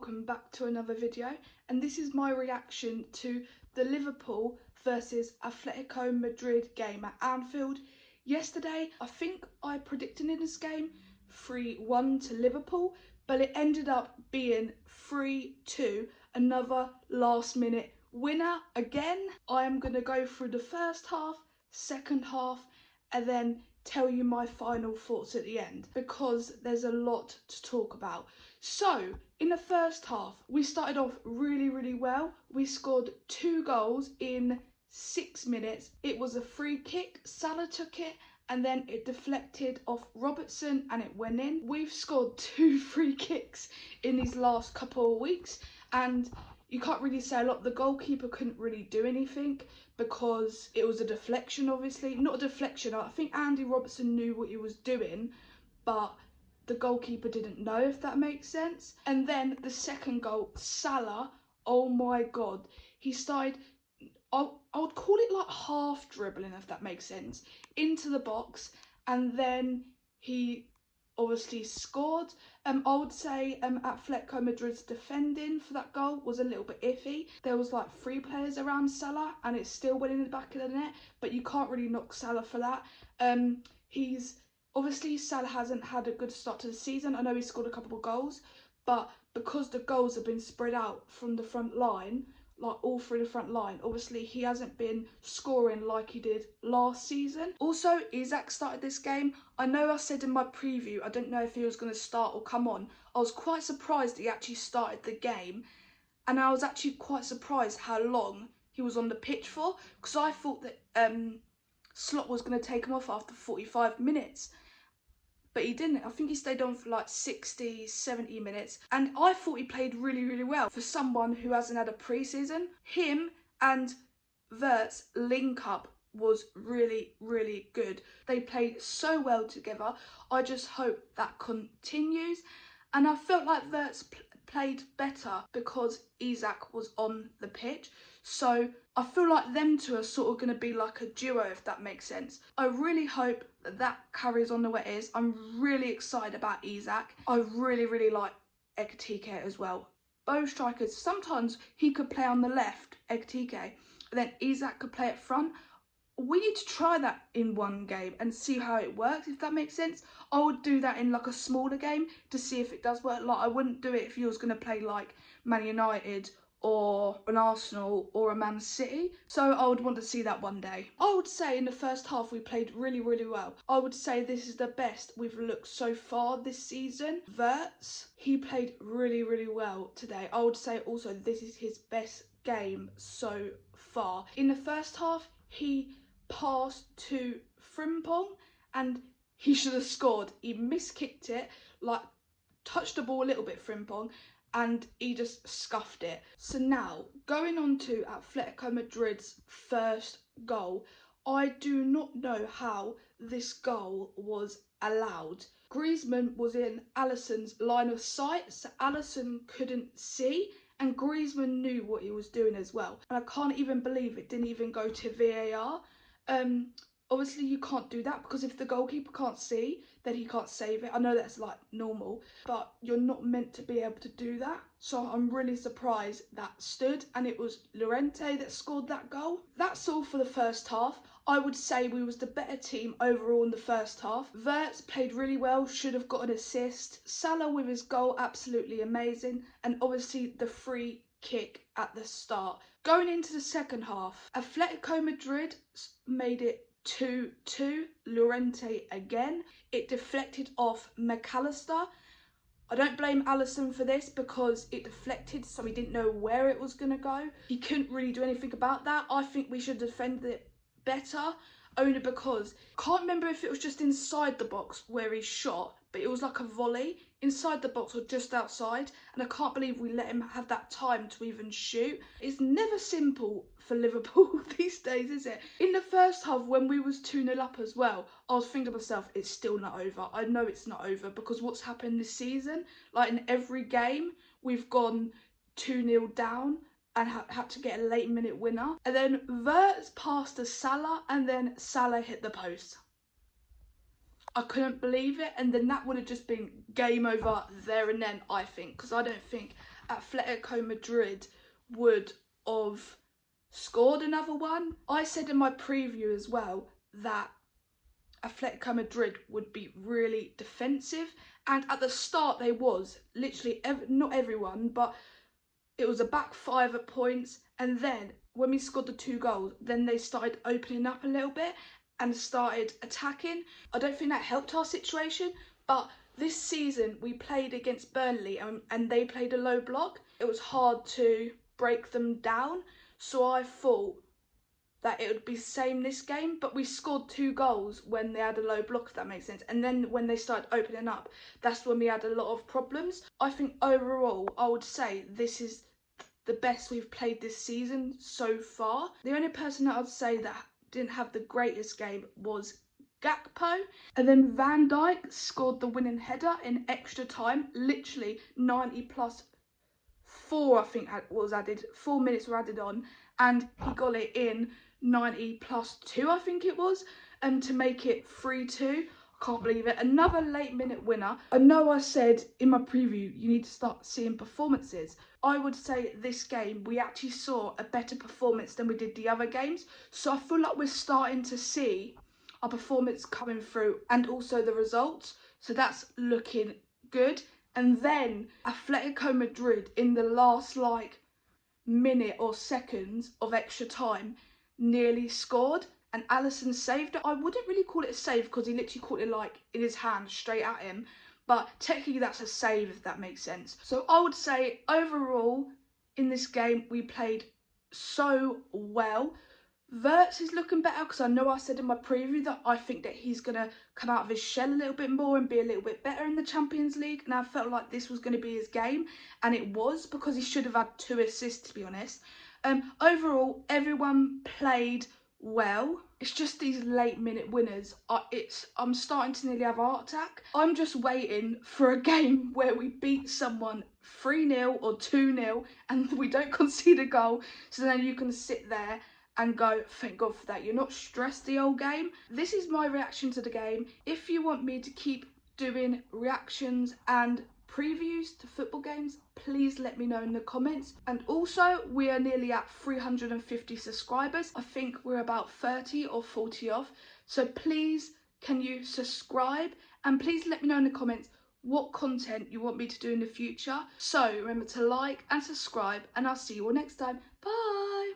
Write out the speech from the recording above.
welcome back to another video, and this is my reaction to the Liverpool versus Atletico Madrid game at Anfield yesterday. I think I predicted in this game 3-1 to Liverpool, but it ended up being 3-2, another last minute winner. Again, I am going to go through the first half, second half, and then tell you my final thoughts at the end, because there's a lot to talk about. So in the first half, we started off really well. We scored 2 goals in 6 minutes. It was a free kick, Salah took it, and then it deflected off Robertson and it went in. We've scored 2 free kicks in these last couple of weeks, and you can't really say a lot. The goalkeeper couldn't really do anything because it was a deflection, obviously. Not a deflection, I think Andy Robertson knew what he was doing, but the goalkeeper didn't know, if that makes sense. And then the second goal, Salah, oh my God. He started, I would call it like half dribbling, if that makes sense, into the box, and then he obviously scored. I would say Atletico Madrid's defending for that goal was a little bit iffy. There was like 3 players around Salah and it still went in the back of the net, but you can't really knock Salah for that. Obviously Salah hasn't had a good start to the season. I know he scored a couple of goals, but because the goals have been spread out from the front line, like all through the front line, obviously he hasn't been scoring like he did last season. Also, Isak started this game. I know I said in my preview, I don't know if he was going to start or come on. I was quite surprised he actually started the game, and I was actually quite surprised how long he was on the pitch for, because I thought that Slot was going to take him off after 45 minutes. But he didn't. I think he stayed on for like 60, 70 minutes. And I thought he played really well for someone who hasn't had a pre-season. Him and Wirtz link up was really good. They played so well together. I just hope that continues. And I felt like Wirtz played better because Isak was on the pitch. So I feel like them two are sort of going to be like a duo, if that makes sense. I really hope that that carries on the way it is. I'm really excited about Isak. I really like Atletico as well. Both strikers, sometimes he could play on the left, Atletico, and then Isak could play up front. We need to try that in one game and see how it works, if that makes sense. I would do that in like a smaller game to see if it does work. Like, I wouldn't do it if you was going to play like Man United or an Arsenal or a Man City. So I would want to see that one day. I would say in the first half we played really well. I would say this is the best we've looked so far this season. Wirtz, he played really well today. I would say also this is his best game so far. In the first half, he passed to Frimpong and he should have scored. He miskicked it, like touched the ball a little bit, Frimpong, and he just scuffed it. So now, going on to Atletico Madrid's first goal, I do not know how this goal was allowed. Griezmann was in Alisson's line of sight, so Alisson couldn't see, and Griezmann knew what he was doing as well. And I can't even believe it didn't even go to VAR. Obviously you can't do that, because if the goalkeeper can't see, then he can't save it. I know that's like normal, but you're not meant to be able to do that. So I'm really surprised that stood, and it was Llorente that scored that goal. That's all for the first half. I would say we was the better team overall in the first half. Wirtz played really well, should have got an assist. Salah with his goal, absolutely amazing. And obviously the free kick at the start. Going into the second half, Atletico Madrid made it 2-2, Llorente again. It deflected off McAllister. I don't blame Alisson for this because it deflected, so he didn't know where it was going to go. He couldn't really do anything about that. I think we should defend it better, only because I can't remember if it was just inside the box where he shot, but it was like a volley inside the box or just outside, and I can't believe we let him have that time to even shoot. It's never simple for Liverpool these days, is it? In the first half, when we was 2-0 up as well, I was thinking to myself, it's still not over. I know it's not over, because what's happened this season, like in every game, we've gone 2-0 down and had to get a late minute winner. And then Wirtz passed to Salah, and then Salah hit the post. I couldn't believe it, and then that would have just been game over there and then, I think, because I don't think Atletico Madrid would have scored another one. I said in my preview as well that Atletico Madrid would be really defensive, and at the start they was literally not everyone, but it was a back five at points, and then when we scored the 2 goals, then they started opening up a little bit and started attacking. I don't think that helped our situation, but this season we played against Burnley and they played a low block. It was hard to break them down, so I thought that it would be the same this game, but we scored 2 goals when they had a low block, if that makes sense. And then when they started opening up, that's when we had a lot of problems. I think overall, I would say this is the best we've played this season so far. The only person that I'd say that didn't have the greatest game was Gakpo. And then Van Dijk scored the winning header in extra time, literally 90 plus 4, I think was added, 4 minutes were added on, and he got it in 90 plus 2, I think it was, and to make it 3-2. I can't believe it. Another late minute winner. I know I said in my preview you need to start seeing performances. I would say this game we actually saw a better performance than we did the other games, so I feel like we're starting to see our performance coming through and also the results, so that's looking good. And then Atletico Madrid in the last minute or seconds of extra time nearly scored, and Alisson saved it. I wouldn't really call it a save because he literally caught it in his hand straight at him, but technically that's a save, if that makes sense. So I would say overall in this game we played so well. Wirtz is looking better because I know I said in my preview that I think that he's going to come out of his shell a little bit more and be a little bit better in the Champions League, and I felt like this was going to be his game, and it was, because he should have had 2 assists, to be honest. Overall, everyone played well. It's just these late minute winners. I'm starting to nearly have a heart attack. I'm just waiting for a game where we beat someone 3-0 or 2-0 and we don't concede a goal, so then you can sit there and go, thank God for that. You're not stressed the whole game. This is my reaction to the game. If you want me to keep doing reactions and previews to football games, please let me know in the comments. And also, we are nearly at 350 subscribers. I think we're about 30 or 40 off. So please, can you subscribe? And please let me know in the comments what content you want me to do in the future. So remember to like and subscribe, and I'll see you all next time. Bye!